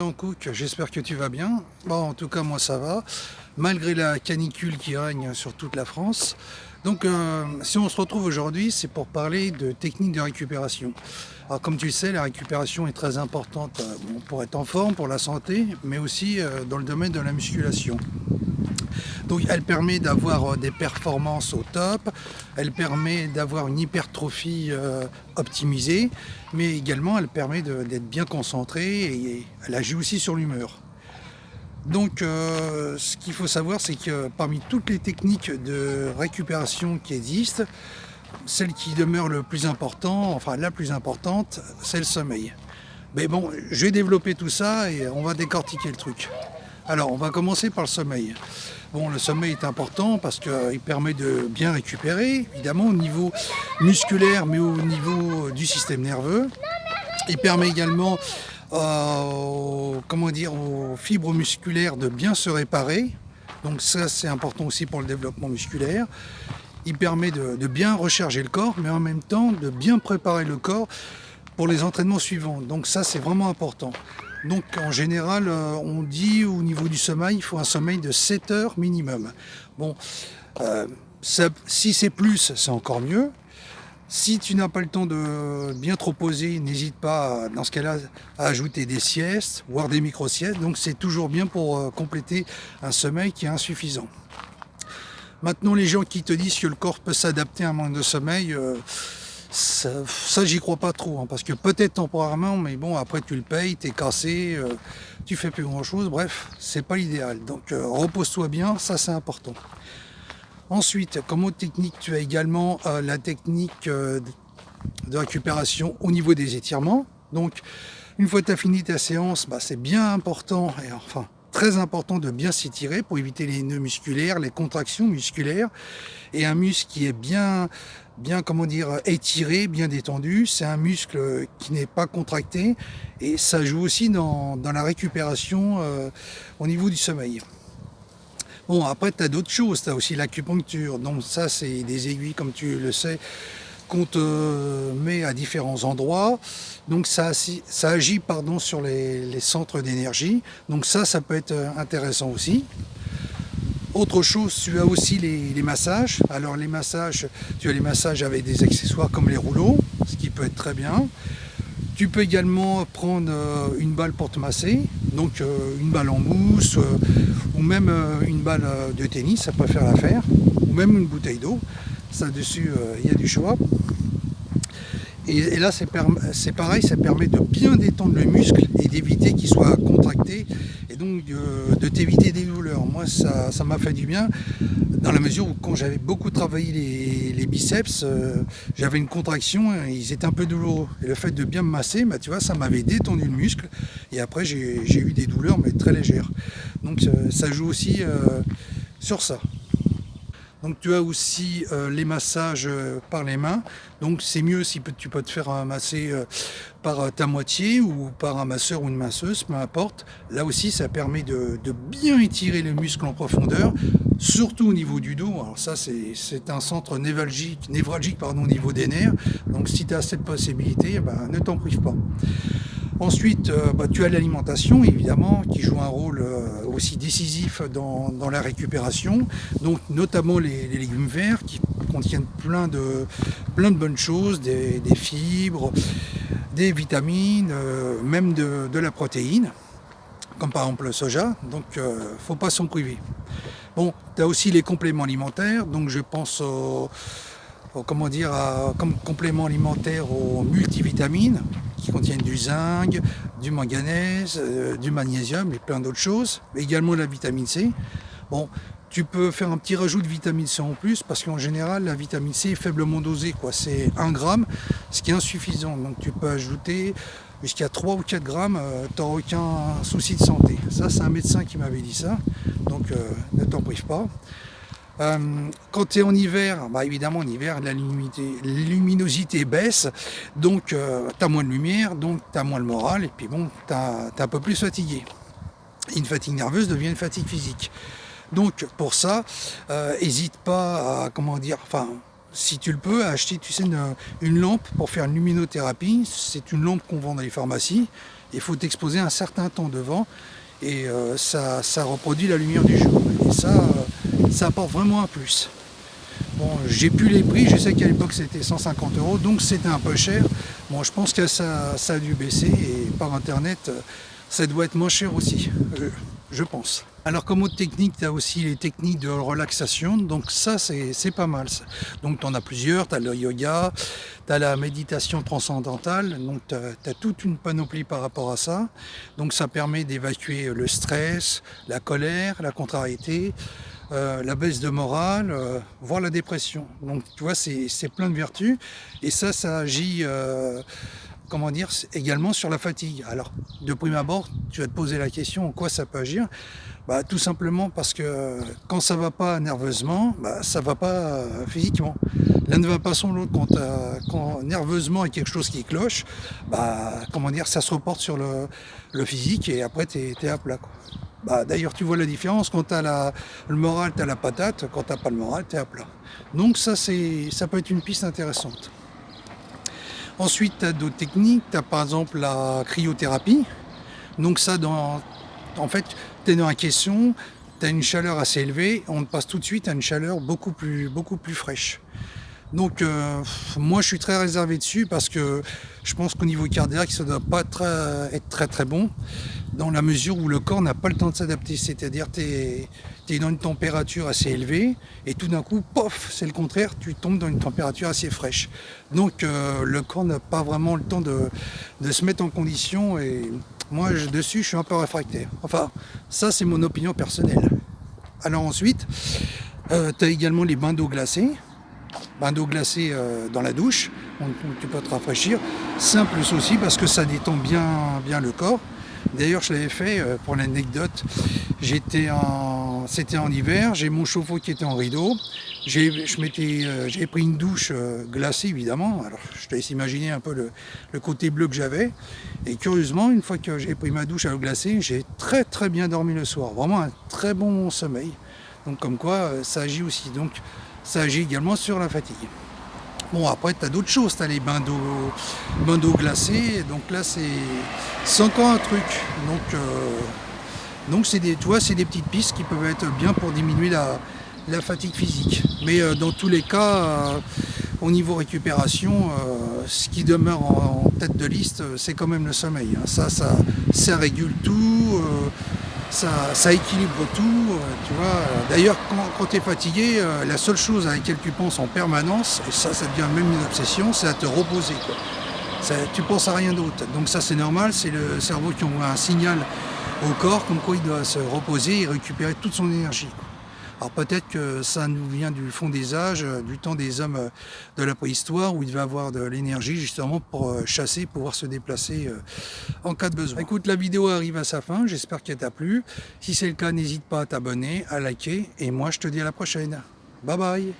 Jonathan Cook, j'espère que tu vas bien. Bon, en tout cas, moi ça va, malgré la canicule qui règne sur toute la France. Donc, si on se retrouve aujourd'hui, c'est pour parler de techniques de récupération. Alors, comme tu le sais, la récupération est très importante pour être en forme, pour la santé, mais aussi dans le domaine de la musculation. Donc elle permet d'avoir des performances au top, elle permet d'avoir une hypertrophie optimisée, mais également elle permet d'être bien concentrée et elle agit aussi sur l'humeur. Donc ce qu'il faut savoir, c'est que parmi toutes les techniques de récupération qui existent, celle qui demeure le plus important, enfin la plus importante, c'est le sommeil. Mais bon, je vais développer tout ça et on va décortiquer le truc. Alors, on va commencer par le sommeil. Bon, le sommeil est important parce qu'il permet de bien récupérer, évidemment, au niveau musculaire, mais au niveau du système nerveux. Il permet également aux fibres musculaires de bien se réparer. Donc ça, c'est important aussi pour le développement musculaire. Il permet de bien recharger le corps, mais en même temps de bien préparer le corps pour les entraînements suivants. Donc ça, c'est vraiment important. Donc en général, on dit au niveau du sommeil, il faut un sommeil de 7 heures minimum. Bon, si c'est plus, c'est encore mieux. Si tu n'as pas le temps de bien te reposer, n'hésite pas, dans ce cas-là, à ajouter des siestes, voire des micro-siestes. Donc c'est toujours bien pour compléter un sommeil qui est insuffisant. Maintenant, les gens qui te disent que le corps peut s'adapter à un manque de sommeil, ça j'y crois pas trop, parce que peut-être temporairement, mais bon, après tu le payes, t'es cassé, tu fais plus grand chose, bref, c'est pas l'idéal. Donc repose-toi bien, ça c'est important. Ensuite, comme autre technique, tu as également la technique de récupération au niveau des étirements. Donc une fois que tu as fini ta séance, c'est bien important, et enfin très important de bien s'étirer pour éviter les nœuds musculaires, les contractions musculaires. Et un muscle qui est bien étiré, bien détendu, c'est un muscle qui n'est pas contracté et ça joue aussi dans la récupération au niveau du sommeil. Bon, après tu as d'autres choses, tu as aussi l'acupuncture, donc ça c'est des aiguilles comme tu le sais qu'on te met à différents endroits, donc ça agit sur les centres d'énergie, donc ça peut être intéressant aussi. Autre chose, tu as aussi les massages. Alors les massages, tu as les massages avec des accessoires comme les rouleaux, ce qui peut être très bien. Tu peux également prendre une balle pour te masser, donc une balle en mousse, ou même une balle de tennis, ça peut faire l'affaire, ou même une bouteille d'eau. Ça dessus, il y a du choix. Et là, c'est pareil, ça permet de bien détendre le muscle et d'éviter qu'il soit contracté et donc de t'éviter des douleurs. Moi, ça m'a fait du bien dans la mesure où quand j'avais beaucoup travaillé les biceps, j'avais une contraction et ils étaient un peu douloureux. Et le fait de bien me masser, tu vois, ça m'avait détendu le muscle et après j'ai eu des douleurs mais très légères. Donc ça joue aussi sur ça. Donc tu as aussi les massages par les mains, donc c'est mieux si tu peux te faire masser par ta moitié ou par un masseur ou une masseuse, peu importe. Là aussi ça permet de bien étirer le muscle en profondeur, surtout au niveau du dos. Alors ça c'est un centre névralgique au niveau des nerfs, donc si tu as cette possibilité, ne t'en prive pas. Ensuite, tu as l'alimentation, évidemment, qui joue un rôle aussi décisif dans la récupération. Donc, notamment les légumes verts qui contiennent plein de bonnes choses, des fibres, des vitamines, même de la protéine, comme par exemple le soja. Donc, faut pas s'en priver. Bon, tu as aussi les compléments alimentaires. Donc, je pense comme complément alimentaire aux multivitamines qui contiennent du zinc, du manganèse, du magnésium et plein d'autres choses, mais également la vitamine C. Bon, tu peux faire un petit rajout de vitamine C en plus parce qu'en général la vitamine C est faiblement dosée, c'est 1 gramme, ce qui est insuffisant. Donc tu peux ajouter jusqu'à 3 ou 4 grammes, tu n'auras aucun souci de santé. Ça, c'est un médecin qui m'avait dit ça, donc ne t'en prive pas. Quand tu es en hiver, évidemment en hiver la luminosité baisse, donc tu as moins de lumière, donc tu as moins le moral, et puis bon, tu es un peu plus fatigué. Une fatigue nerveuse devient une fatigue physique. Donc pour ça, n'hésite pas à, si tu le peux, à acheter une lampe pour faire une luminothérapie. C'est une lampe qu'on vend dans les pharmacies, Il faut t'exposer un certain temps devant et ça reproduit la lumière du jour. Et ça apporte vraiment un plus. Bon, j'ai plus les prix, je sais qu'à l'époque c'était 150 €, donc c'était un peu cher. Bon, je pense que ça a dû baisser et par internet, ça doit être moins cher aussi, je pense. Alors comme autre technique, tu as aussi les techniques de relaxation, donc ça c'est pas mal. Ça. Donc tu en as plusieurs, tu as le yoga, tu as la méditation transcendantale, donc tu as toute une panoplie par rapport à ça. Donc ça permet d'évacuer le stress, la colère, la contrariété, la baisse de morale, voire la dépression. Donc tu vois, c'est plein de vertus et ça agit comment dire, également sur la fatigue. Alors de prime abord, tu vas te poser la question en quoi ça peut agir. Bah, tout simplement parce que quand ça va pas nerveusement, bah, ça va pas physiquement. L'un ne va pas sans l'autre. Quand nerveusement il y a quelque chose qui cloche, bah, comment dire, ça se reporte sur le physique et après tu es à plat, quoi. Bah, d'ailleurs, tu vois la différence, quand tu as le moral, tu as la patate, quand tu n'as pas le moral, tu es à plat. Donc ça peut être une piste intéressante. Ensuite, tu as d'autres techniques, tu as par exemple la cryothérapie. Donc ça, en fait, tu es dans un caisson, tu as une chaleur assez élevée, on passe tout de suite à une chaleur beaucoup plus fraîche. Donc moi je suis très réservé dessus parce que je pense qu'au niveau cardiaque ça ne doit pas être très bon dans la mesure où le corps n'a pas le temps de s'adapter, c'est-à-dire tu es dans une température assez élevée et tout d'un coup, pof, c'est le contraire, tu tombes dans une température assez fraîche. Donc le corps n'a pas vraiment le temps de se mettre en condition et moi dessus je suis un peu réfractaire. Enfin ça c'est mon opinion personnelle. Alors ensuite, tu as également les bains d'eau glacée. Bain d'eau glacée dans la douche, donc tu peux te rafraîchir. Simple aussi parce que ça détend bien le corps. D'ailleurs, je l'avais fait pour l'anecdote. C'était en hiver, j'ai mon chauffe-eau qui était en rideau. J'ai pris une douche glacée évidemment. Alors, je te laisse imaginer un peu le côté bleu que j'avais. Et curieusement, une fois que j'ai pris ma douche à l'eau glacée, j'ai très bien dormi le soir. Vraiment un très bon sommeil. Donc comme quoi, ça agit aussi. Donc ça agit également sur la fatigue. Bon, après, tu as d'autres choses. Tu as les bains d'eau glacée. Donc là, c'est encore un truc. Donc c'est des petites pistes qui peuvent être bien pour diminuer la fatigue physique. Mais dans tous les cas, au niveau récupération, ce qui demeure en tête de liste, c'est quand même le sommeil. Ça régule tout. Ça équilibre tout, tu vois. D'ailleurs, quand tu es fatigué, la seule chose à laquelle tu penses en permanence, et ça devient même une obsession, c'est à te reposer, quoi. Tu penses à rien d'autre. Donc ça, c'est normal, c'est le cerveau qui envoie un signal au corps comme quoi il doit se reposer et récupérer toute son énergie, quoi. Alors peut-être que ça nous vient du fond des âges, du temps des hommes de la préhistoire où ils devaient avoir de l'énergie justement pour chasser, pouvoir se déplacer en cas de besoin. Écoute, la vidéo arrive à sa fin, j'espère qu'elle t'a plu. Si c'est le cas, n'hésite pas à t'abonner, à liker et moi je te dis à la prochaine. Bye bye.